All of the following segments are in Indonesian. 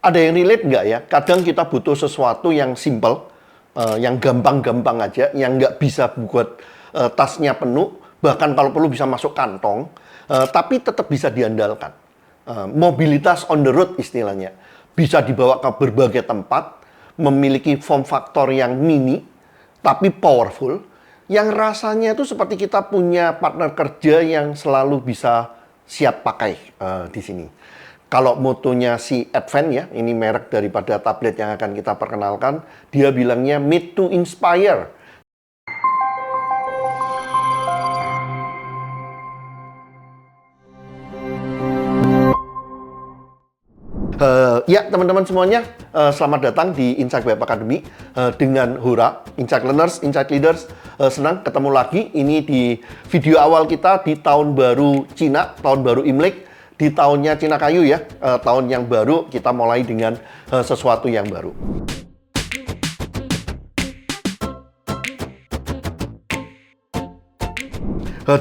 Ada yang relate nggak ya? Kadang kita butuh sesuatu yang simple, yang gampang-gampang aja, yang nggak bisa buat tasnya penuh, bahkan kalau perlu bisa masuk kantong, tapi tetap bisa diandalkan. Mobilitas on the road istilahnya. Bisa dibawa ke berbagai tempat, memiliki form factor yang mini, tapi powerful, yang rasanya itu seperti kita punya partner kerja yang selalu bisa siap pakai di sini. Kalau motonya si Advent ya, ini merek daripada tablet yang akan kita perkenalkan, dia bilangnya made to inspire. Ya teman-teman semuanya, selamat datang di Insight Web Academy dengan Hura, Insight Learners, Insight Leaders. Senang ketemu lagi ini di video awal kita di tahun baru Cina, tahun baru Imlek, di tahunnya Cina Kayu ya, tahun yang baru kita mulai dengan sesuatu yang baru.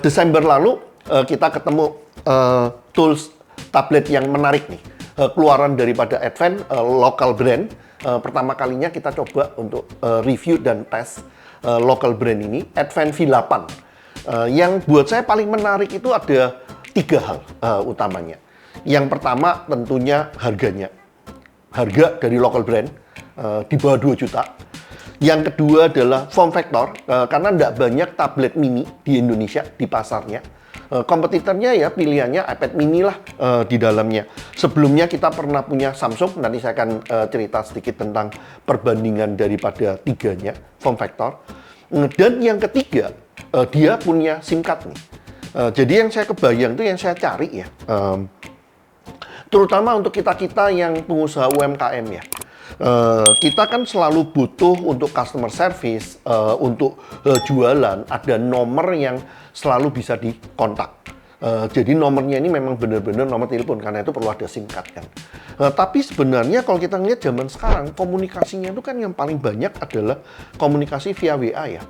Desember lalu kita ketemu tools tablet yang menarik nih. Keluaran daripada Advent, local brand. Pertama kalinya kita coba untuk review dan tes local brand ini, Advent V8. Yang buat saya paling menarik itu ada 3 hal utamanya. Yang pertama tentunya harganya. Harga dari local brand di bawah 2 juta. Yang kedua adalah form factor, karena tidak banyak tablet mini di Indonesia, di pasarnya. Kompetitornya ya pilihannya iPad mini lah di dalamnya. Sebelumnya kita pernah punya Samsung, nanti saya akan cerita sedikit tentang perbandingan daripada tiganya, form factor. Dan yang ketiga, dia punya SIM card nih. Jadi yang saya kebayang itu yang saya cari ya, terutama untuk kita-kita yang pengusaha UMKM ya. Kita kan selalu butuh untuk customer service, untuk jualan, ada nomor yang selalu bisa dikontak. Jadi nomornya ini memang benar-benar nomor telepon, karena itu perlu ada SIM card kan. Tapi sebenarnya kalau kita lihat zaman sekarang, komunikasinya itu kan yang paling banyak adalah komunikasi via WA ya.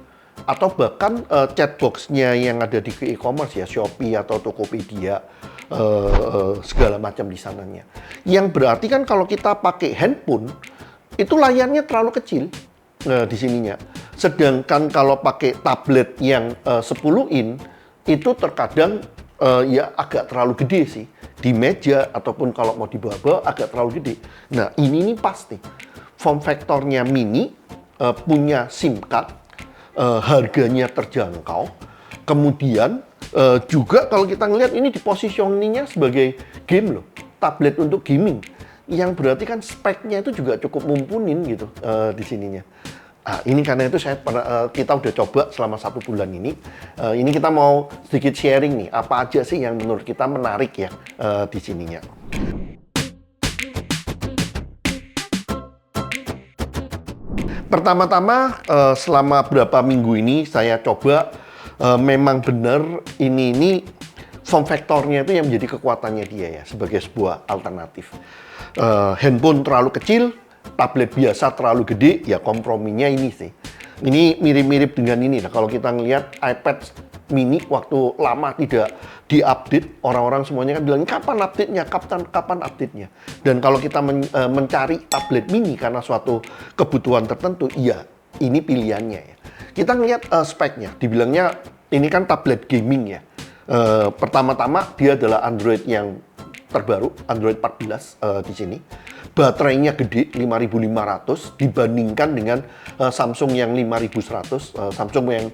Atau bahkan chatbox-nya yang ada di e-commerce ya, Shopee atau Tokopedia, segala macam di sananya. Yang berarti kan kalau kita pakai handphone, itu layarnya terlalu kecil di sininya. Sedangkan kalau pakai tablet yang 10 in, itu terkadang ya agak terlalu gede sih. Di meja ataupun kalau mau dibawa-bawa agak terlalu gede. Nah ini pas nih. Form factornya mini, punya SIM card, harganya terjangkau. Kemudian juga kalau kita ngelihat ini di positioningnya sebagai game loh. Tablet untuk gaming. Yang berarti kan speknya itu juga cukup mumpunin gitu di sininya. Nah, ini karena itu kita udah coba selama 1 bulan ini. Ini kita mau sedikit sharing nih, apa aja sih yang menurut kita menarik ya di sininya. Pertama-tama selama berapa minggu ini saya coba, memang benar ini form factornya itu yang menjadi kekuatannya dia ya, sebagai sebuah alternatif. Handphone terlalu kecil, tablet biasa terlalu gede, ya komprominya ini sih. Ini mirip-mirip dengan ini. Nah, kalau kita ngelihat iPad mini waktu lama tidak diupdate, orang-orang semuanya kan bilang, kapan update-nya, kapan update-nya. Dan kalau kita mencari tablet mini karena suatu kebutuhan tertentu, iya, ini pilihannya ya. Kita ngelihat speknya, dibilangnya ini kan tablet gaming ya. Pertama-tama dia adalah Android yang terbaru, Android 14 di sini. Baterainya gede, 5500 dibandingkan dengan Samsung yang 5100. Samsung yang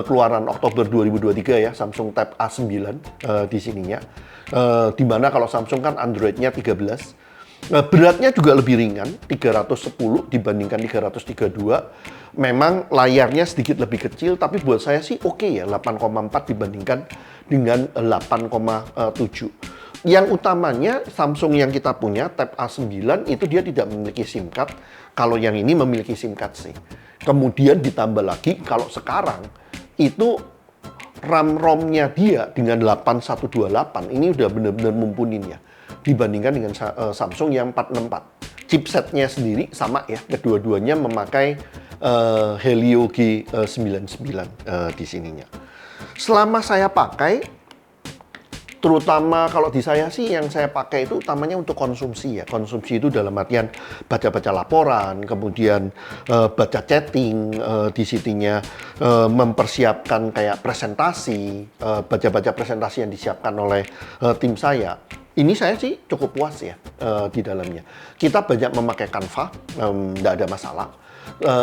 keluaran Oktober 2023 ya, Samsung Tab A9 di sininya. Dimana kalau Samsung kan Androidnya 13. Beratnya juga lebih ringan, 310 dibandingkan 332. Memang layarnya sedikit lebih kecil, tapi buat saya sih oke ya, 8,4 dibandingkan dengan 8,7. Yang utamanya Samsung yang kita punya, Tab A9, itu dia tidak memiliki SIM card. Kalau yang ini memiliki SIM card sih. Kemudian ditambah lagi, kalau sekarang itu RAM-ROM-nya dia dengan 8128, ini udah benar-benar mumpunin ya. Dibandingkan dengan Samsung yang 464. Chipsetnya sendiri sama ya, kedua-duanya memakai Helio G99 di sininya. Selama saya pakai, Terutama kalau di saya sih yang saya pakai itu utamanya untuk konsumsi ya. Konsumsi itu dalam artian baca-baca laporan, kemudian baca chatting, di sitinya mempersiapkan kayak presentasi, baca-baca presentasi yang disiapkan oleh tim saya. Ini saya sih cukup puas ya di dalamnya. Kita banyak memakai Canva, nggak ada masalah.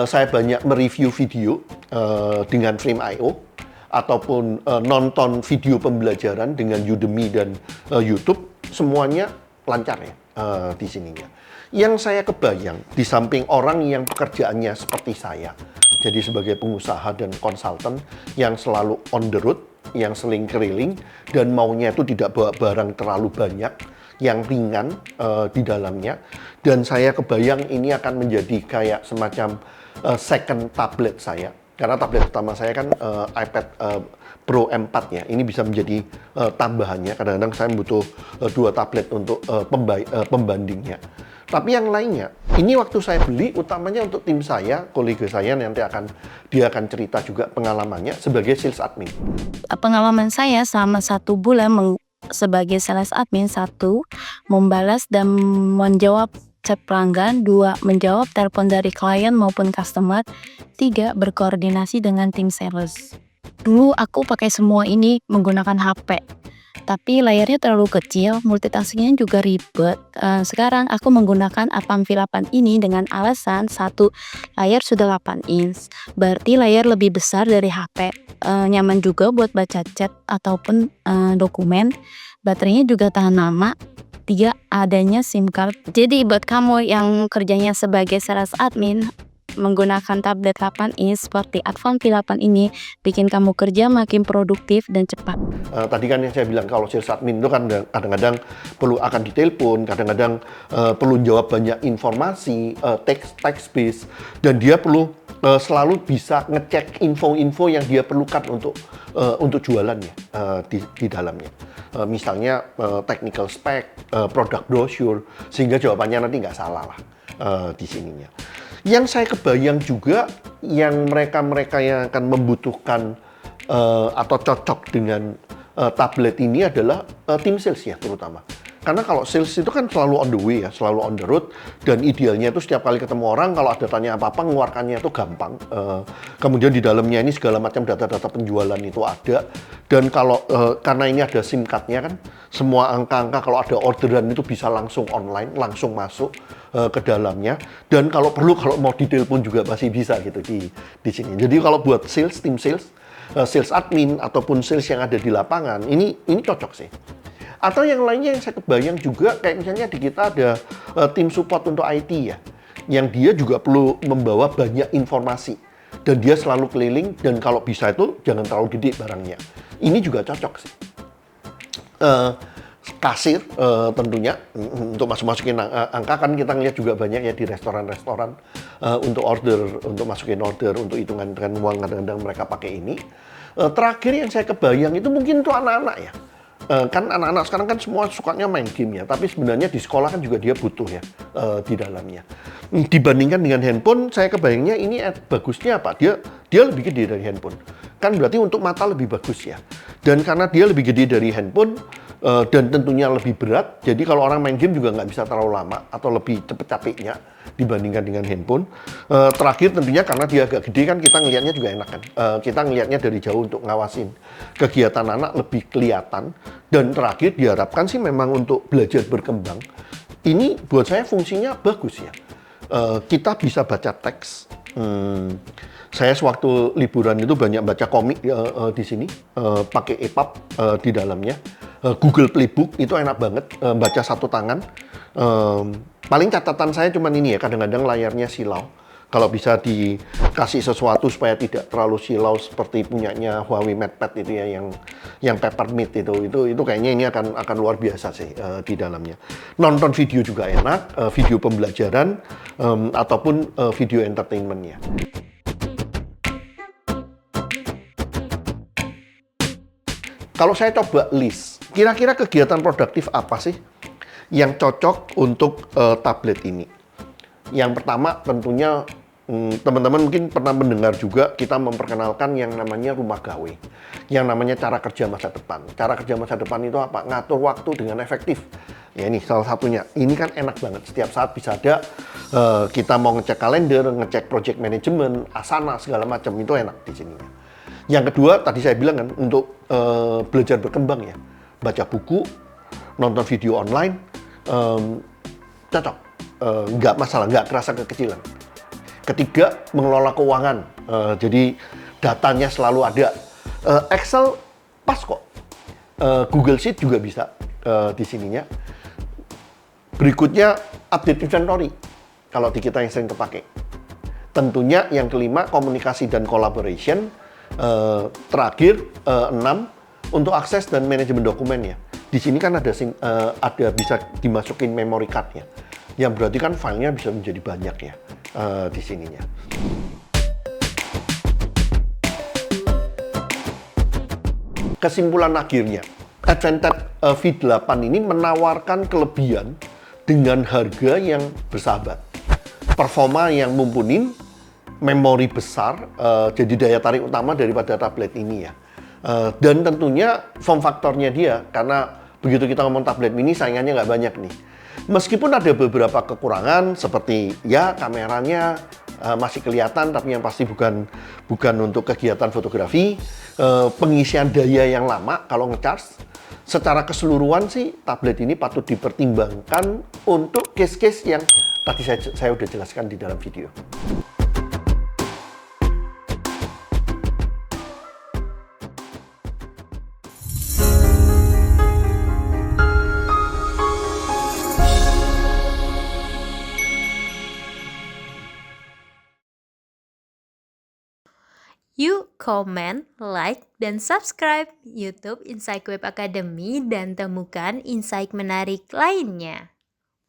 Saya banyak mereview video dengan Frame.io ataupun nonton video pembelajaran dengan Udemy dan YouTube, semuanya lancar ya di sininya. Yang saya kebayang, di samping orang yang pekerjaannya seperti saya, jadi sebagai pengusaha dan konsultan yang selalu on the road, yang sering keliling, dan maunya itu tidak bawa barang terlalu banyak, yang ringan di dalamnya. Dan saya kebayang ini akan menjadi kayak semacam second tablet saya. Karena tablet utama saya kan iPad Pro M4 ya. Ini bisa menjadi tambahannya. Kadang-kadang saya butuh 2 tablet untuk pembandingnya. Tapi yang lainnya, ini waktu saya beli utamanya untuk tim saya, kolega saya nanti dia akan cerita juga pengalamannya sebagai sales admin. Pengalaman saya selama 1 bulan sebagai sales admin, 1, membalas dan menjawab chat pelanggan, 2, menjawab telepon dari klien maupun customer, 3, berkoordinasi dengan tim sales. Dulu aku pakai semua ini menggunakan HP, tapi layarnya terlalu kecil, multitaskingnya juga ribet. Sekarang aku menggunakan Avanvi 8 ini dengan alasan 1, layar sudah 8 inch, berarti layar lebih besar dari HP. Nyaman juga buat baca chat ataupun dokumen. Baterainya juga tahan lama. 3, adanya SIM card. Jadi buat kamu yang kerjanya sebagai sales admin, menggunakan tablet 8 inch seperti Avanvi 8 ini bikin kamu kerja makin produktif dan cepat. Tadi kan yang saya bilang kalau sales admin itu kan kadang-kadang perlu akan ditelepon, kadang-kadang perlu jawab banyak informasi, text based, dan dia perlu selalu bisa ngecek info-info yang dia perlukan untuk jualannya di dalamnya. Misalnya technical spec, product brochure, sehingga jawabannya nanti nggak salah lah di sininya. Yang saya kebayang juga yang mereka-mereka yang akan membutuhkan atau cocok dengan tablet ini adalah tim sales ya terutama. Karena kalau sales itu kan selalu on the way ya, selalu on the road, dan idealnya itu setiap kali ketemu orang kalau ada tanya apa-apa mengeluarkannya itu gampang. Kemudian di dalamnya ini segala macam data-data penjualan itu ada, dan kalau karena ini ada SIM card-nya kan, semua angka-angka kalau ada orderan itu bisa langsung online, langsung masuk ke dalamnya, dan kalau perlu kalau mau ditelepon juga masih bisa gitu di sini. Jadi kalau buat sales, tim sales, sales admin ataupun sales yang ada di lapangan ini cocok sih. Atau yang lainnya yang saya kebayang juga kayak misalnya di kita ada tim support untuk IT ya, yang dia juga perlu membawa banyak informasi dan dia selalu keliling, dan kalau bisa itu jangan terlalu gede barangnya. Ini juga cocok sih. Kasir tentunya untuk masukin angka kan kita ngeliat juga banyak ya di restoran-restoran untuk order, untuk masukin order, untuk hitungan dengan uang kadang-kadang mereka pakai ini. Terakhir yang saya kebayang itu mungkin itu anak-anak ya. Kan anak-anak sekarang kan semua sukanya main game ya, tapi sebenarnya di sekolah kan juga dia butuh ya di dalamnya. Dibandingkan dengan handphone, saya kebayangnya ini bagusnya apa? Dia lebih gede dari handphone. Kan berarti untuk mata lebih bagus ya. Dan karena dia lebih gede dari handphone dan tentunya lebih berat, jadi kalau orang main game juga nggak bisa terlalu lama atau lebih cepet capeknya dibandingkan dengan handphone. Terakhir tentunya karena dia agak gede kan kita ngelihatnya juga enak kan. Kita ngelihatnya dari jauh untuk ngawasin kegiatan anak lebih kelihatan. Dan terakhir diharapkan sih memang untuk belajar berkembang. Ini buat saya fungsinya bagus ya. Kita bisa baca teks. Saya sewaktu liburan itu banyak baca komik di sini, pakai EPUB di dalamnya. Google Playbook itu enak banget, baca satu tangan. Paling catatan saya cuman ini ya, kadang-kadang layarnya silau. Kalau bisa dikasih sesuatu supaya tidak terlalu silau seperti punyanya Huawei MatePad itu ya, yang Peppermint itu kayaknya ini akan luar biasa sih di dalamnya. Nonton video juga enak, video pembelajaran ataupun video entertainment-nya. Kalau saya coba list, kira-kira kegiatan produktif apa sih yang cocok untuk tablet ini? Yang pertama tentunya teman-teman mungkin pernah mendengar juga kita memperkenalkan yang namanya rumah gawe, yang namanya cara kerja masa depan. Cara kerja masa depan itu apa? Ngatur waktu dengan efektif. Ya ini salah satunya. Ini kan enak banget. Setiap saat bisa ada, kita mau ngecek kalender, ngecek project management, Asana segala macam itu enak di sini. Yang kedua tadi saya bilang kan untuk belajar berkembang ya, baca buku, nonton video online, cocok, nggak masalah, nggak kerasa kekecilan. Ketiga, mengelola keuangan, jadi datanya selalu ada. Excel pas kok, Google Sheet juga bisa di sininya. Berikutnya update inventory, kalau di kita yang sering kepake. Tentunya yang kelima, komunikasi dan collaboration. Terakhir, 6, untuk akses dan manajemen dokumen ya. Di sini kan ada bisa dimasukin memory card-nya, yang berarti kan filenya bisa menjadi banyak ya di sininya. Kesimpulan akhirnya, Advantech V8 ini menawarkan kelebihan dengan harga yang bersahabat, performa yang mumpuni, memori besar, jadi daya tarik utama daripada tablet ini ya. Dan tentunya form faktornya dia, karena begitu kita ngomong tablet mini saingannya nggak banyak nih. Meskipun ada beberapa kekurangan seperti ya kameranya masih kelihatan, tapi yang pasti bukan untuk kegiatan fotografi, pengisian daya yang lama kalau ngecharge. Secara keseluruhan sih tablet ini patut dipertimbangkan untuk case-case yang tadi saya udah jelaskan di dalam video. Yuk komen, like, dan subscribe YouTube Insight Web Academy dan temukan insight menarik lainnya.